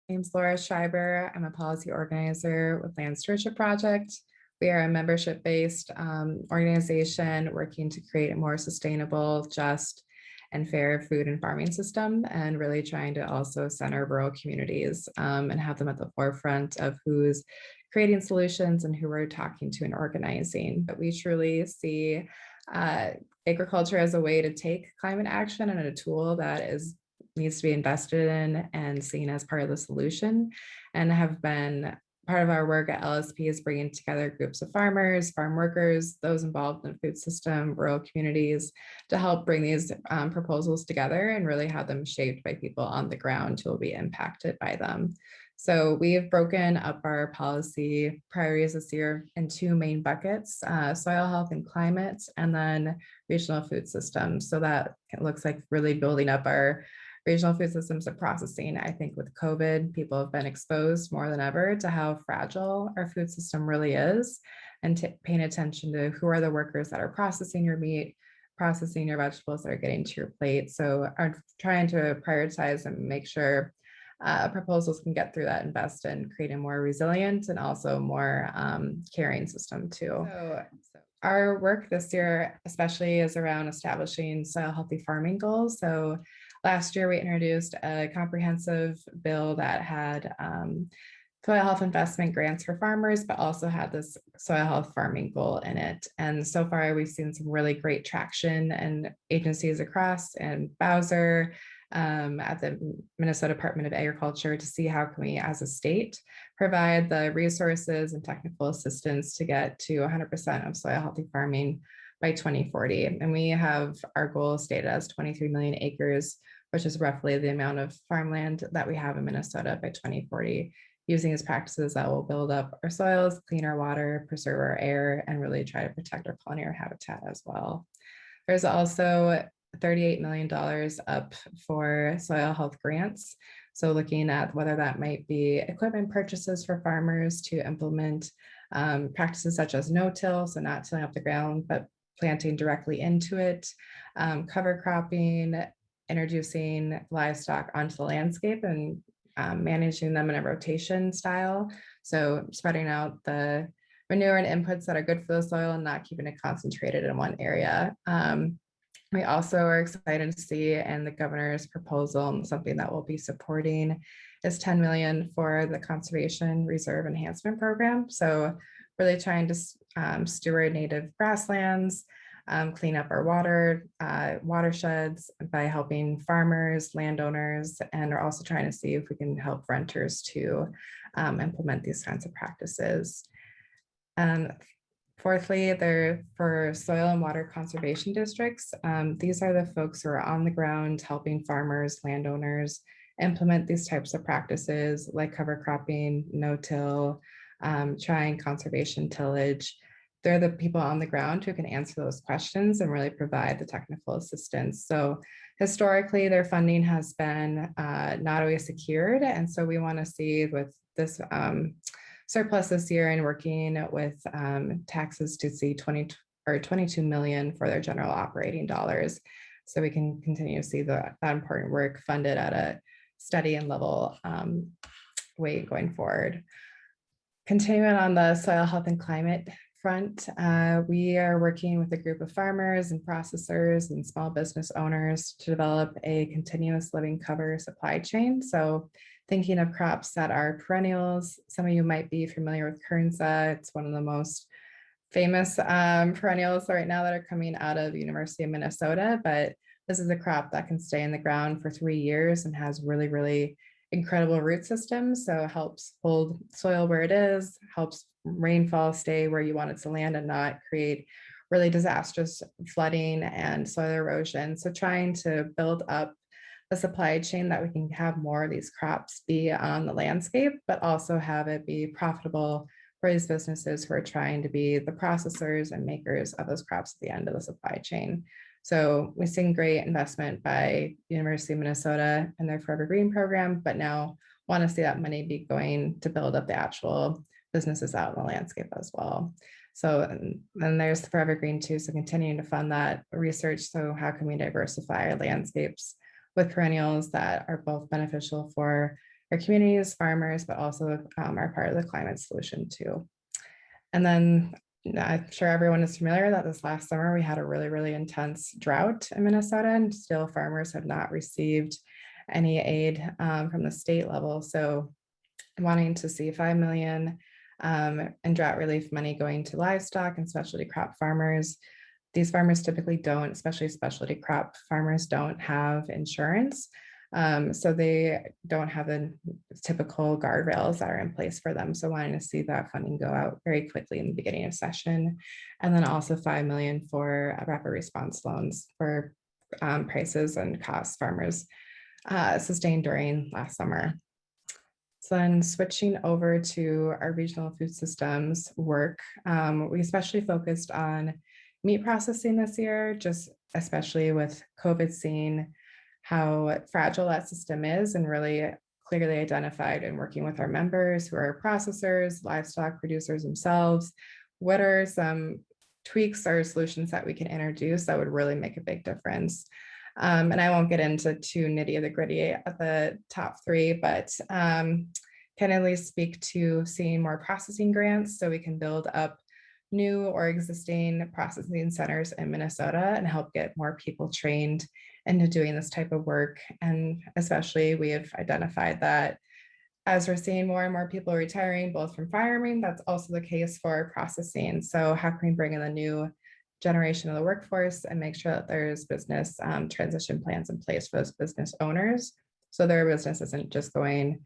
name's Laura Schreiber. I'm a policy organizer with Land Stewardship Project. We are a membership-based organization working to create a more sustainable, just, and fair food and farming system, and really trying to also center rural communities and have them at the forefront of who's creating solutions and who we're talking to and organizing. But we truly see agriculture as a way to take climate action and a tool that needs to be invested in and seen as part of the solution, and have been part of our work at LSP is bringing together groups of farmers, farm workers, those involved in the food system, rural communities, to help bring these proposals together and really have them shaped by people on the ground who will be impacted by them. So we've broken up our policy priorities this year in two main buckets, soil health and climate, and then regional food systems. So that looks like really building up our regional food systems of processing. I think with COVID, people have been exposed more than ever to how fragile our food system really is, and paying attention to who are the workers that are processing your meat, processing your vegetables that are getting to your plate. So I'm trying to prioritize and make sure proposals can get through that, invest in creating a more resilient and also more caring system too. So our work this year especially is around establishing soil healthy farming goals. So last year we introduced a comprehensive bill that had soil health investment grants for farmers, but also had this soil health farming goal in it. And so far we've seen some really great traction and agencies across, and Bowser, at the Minnesota Department of Agriculture, to see how can we as a state provide the resources and technical assistance to get to 100% of soil healthy farming by 2040. And we have our goal stated as 23 million acres, which is roughly the amount of farmland that we have in Minnesota by 2040, using these practices that will build up our soils, clean our water, preserve our air, and really try to protect our pollinator habitat as well. There's also $38 million up for soil health grants. So looking at whether that might be equipment purchases for farmers to implement practices such as no-till, so not tilling up the ground, but planting directly into it, cover cropping, introducing livestock onto the landscape and managing them in a rotation style. So spreading out the manure and inputs that are good for the soil and not keeping it concentrated in one area. We also are excited to see in the governor's proposal, and something that we'll be supporting, is 10 million for the Conservation Reserve Enhancement Program. So really trying to steward native grasslands, clean up our watersheds by helping farmers, landowners, and are also trying to see if we can help renters to implement these kinds of practices. Fourthly, for soil and water conservation districts, these are the folks who are on the ground helping farmers, landowners implement these types of practices like cover cropping, no-till, trying conservation tillage. They're the people on the ground who can answer those questions and really provide the technical assistance. So historically, their funding has been not always secured. And so we want to see with this surplus this year and working with taxes to see 22 million for their general operating dollars. So we can continue to see that important work funded at a steady and level way going forward. Continuing on the soil health and climate front, we are working with a group of farmers and processors and small business owners to develop a continuous living cover supply chain. So thinking of crops that are perennials. Some of you might be familiar with Kernza. It's one of the most famous perennials right now that are coming out of the University of Minnesota, but this is a crop that can stay in the ground for 3 years and has really, really incredible root systems. So it helps hold soil where it is, helps rainfall stay where you want it to land and not create really disastrous flooding and soil erosion. So trying to build up a supply chain that we can have more of these crops be on the landscape, but also have it be profitable for these businesses who are trying to be the processors and makers of those crops at the end of the supply chain. So we've seen great investment by University of Minnesota and their Forever Green program, but now want to see that money be going to build up the actual businesses out in the landscape as well. So then there's the Forever Green too. So continuing to fund that research. So how can we diversify our landscapes with perennials that are both beneficial for our communities, farmers, but also are part of the climate solution too. And then I'm sure everyone is familiar that this last summer we had a really, really intense drought in Minnesota, and still farmers have not received any aid from the state level. So wanting to see 5 million in drought relief money going to livestock and specialty crop farmers. These farmers typically don't, especially specialty crop farmers, don't have insurance. So they don't have the typical guardrails that are in place for them. So wanting to see that funding go out very quickly in the beginning of session. And then also 5 million for rapid response loans for prices and costs farmers sustained during last summer. So then switching over to our regional food systems work, we especially focused on meat processing this year, just especially with COVID, seeing how fragile that system is and really clearly identified and working with our members who are processors, livestock producers themselves. What are some tweaks or solutions that we can introduce that would really make a big difference? And I won't get into too nitty of the gritty at the top three, but can at least speak to seeing more processing grants so we can build up new or existing processing centers in Minnesota and help get more people trained into doing this type of work. And especially we have identified that as we're seeing more and more people retiring, both from farming, that's also the case for processing. So how can we bring in the new generation of the workforce and make sure that there's business transition plans in place for those business owners, so their business isn't just going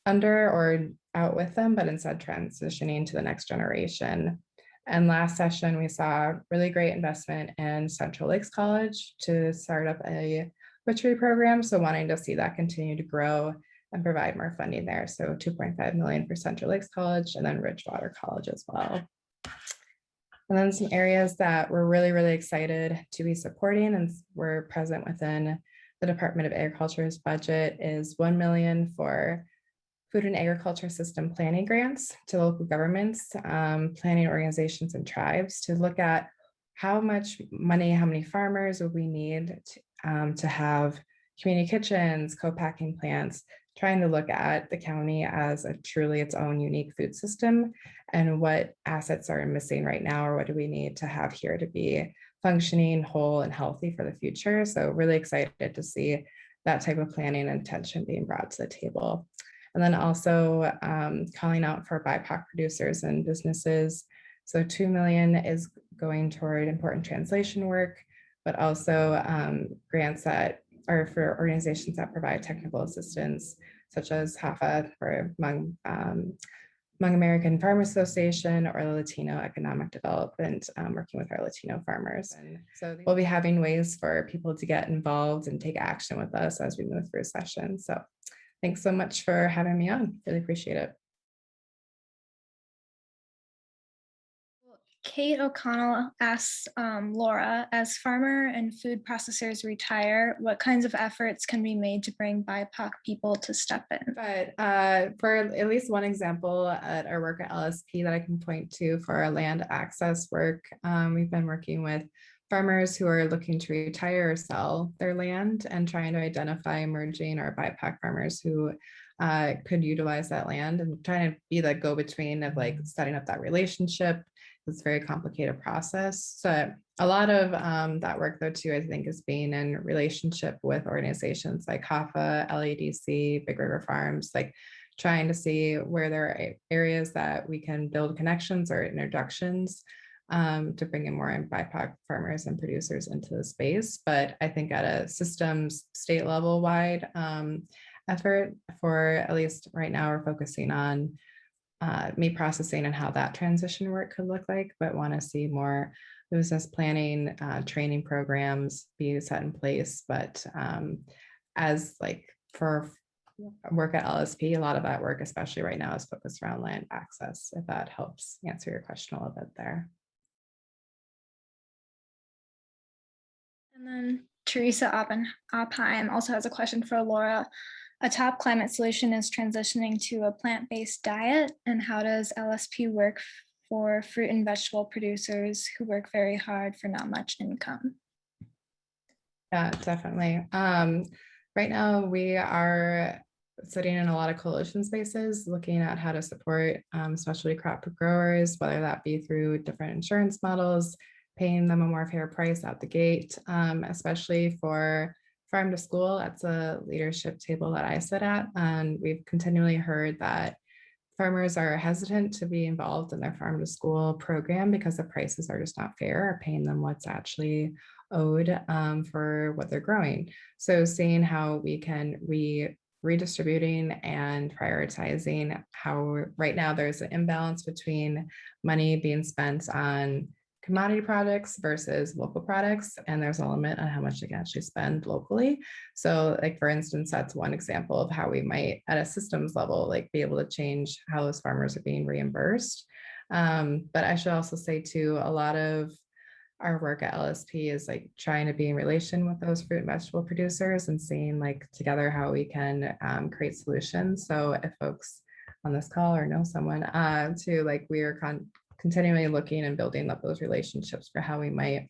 under or out with them, but instead transitioning to the next generation. And last session, we saw really great investment in Central Lakes College to start up a butchery program. So wanting to see that continue to grow and provide more funding there. So 2.5 million for Central Lakes College and then Ridgewater College as well. And then some areas that we're really, really excited to be supporting and we're present within the Department of Agriculture's budget is 1 million for food and agriculture system planning grants to local governments, planning organizations and tribes to look at how much money, how many farmers would we need to have community kitchens, co-packing plants, trying to look at the county as a truly its own unique food system and what assets are missing right now or what do we need to have here to be functioning, whole, and healthy for the future. So really excited to see that type of planning and attention being brought to the table. And then also calling out for BIPOC producers and businesses. So 2 million is going toward important translation work, but also grants that are for organizations that provide technical assistance, such as HAFA for Hmong American Farmers Association or the Latino Economic Development, working with our Latino farmers. And so we'll be having ways for people to get involved and take action with us as we move through session. So thanks so much for having me on. Really appreciate it. Kate O'Connell asks Laura, as farmer and food processors retire, what kinds of efforts can be made to bring BIPOC people to step in? But for at least one example at our work at LSP that I can point to for our land access work, we've been working with farmers who are looking to retire or sell their land and trying to identify emerging or BIPOC farmers who could utilize that land and trying to be the go-between of like setting up that relationship. It's a very complicated process. So a lot of that work though too, I think, is being in relationship with organizations like HAFA, LADC, Big River Farms, like trying to see where there are areas that we can build connections or introductions to bring in more BIPOC farmers and producers into the space. But I think at a systems state level wide effort for at least right now, we're focusing on meat processing and how that transition work could look like, but want to see more business planning, training programs be set in place. But as like for work at LSP, a lot of that work, especially right now, is focused around land access, if that helps answer your question a little bit there. And then Teresa Oppenheim also has a question for Laura. A top climate solution is transitioning to a plant-based diet. And how does LSP work for fruit and vegetable producers who work very hard for not much income? Yeah, definitely. Right now we are sitting in a lot of coalition spaces, looking at how to support specialty crop growers, whether that be through different insurance models, paying them a more fair price out the gate, especially for farm to school. That's a leadership table that I sit at. And we've continually heard that farmers are hesitant to be involved in their farm to school program because the prices are just not fair, or paying them what's actually owed for what they're growing. So seeing how we can redistributing and prioritizing how right now there's an imbalance between money being spent on commodity products versus local products, and there's a limit on how much they can actually spend locally. So like, for instance, that's one example of how we might at a systems level like be able to change how those farmers are being reimbursed. But I should also say too, a lot of our work at LSP is like trying to be in relation with those fruit and vegetable producers and seeing like together how we can create solutions. So if folks on this call or know someone to like, we are continually looking and building up those relationships for how we might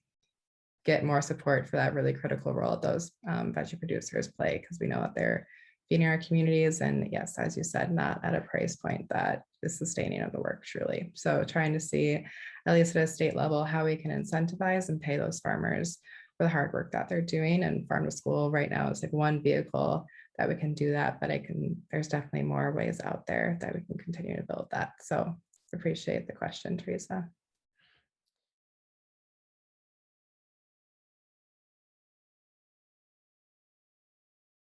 get more support for that really critical role that those veggie producers play, because we know that they're feeding our communities, and yes, as you said, not at a price point that is sustaining of the work truly. So trying to see, at least at a state level, how we can incentivize and pay those farmers for the hard work that they're doing. And farm to school right now is like one vehicle that we can do that, but there's definitely more ways out there that we can continue to build that. So appreciate the question, Teresa.